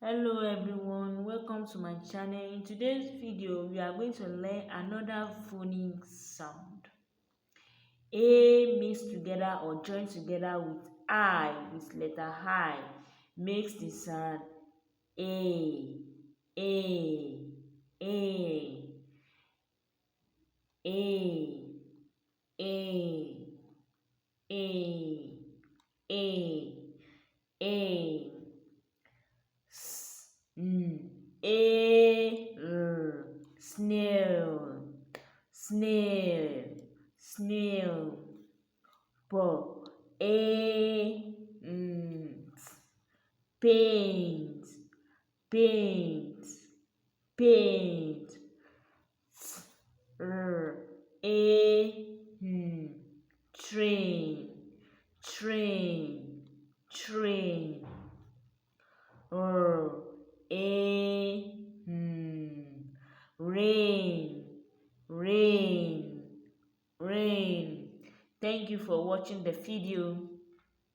Hello everyone, welcome to my channel. In today's video we are going to learn another phonic sound. A mixed together or joined together with I, with letter I, makes the sound a a a a a a a a snail, snail, snail. p a paint, paint, paint. Train, train, train. Rain, rain, rain. Thank you for watching the video.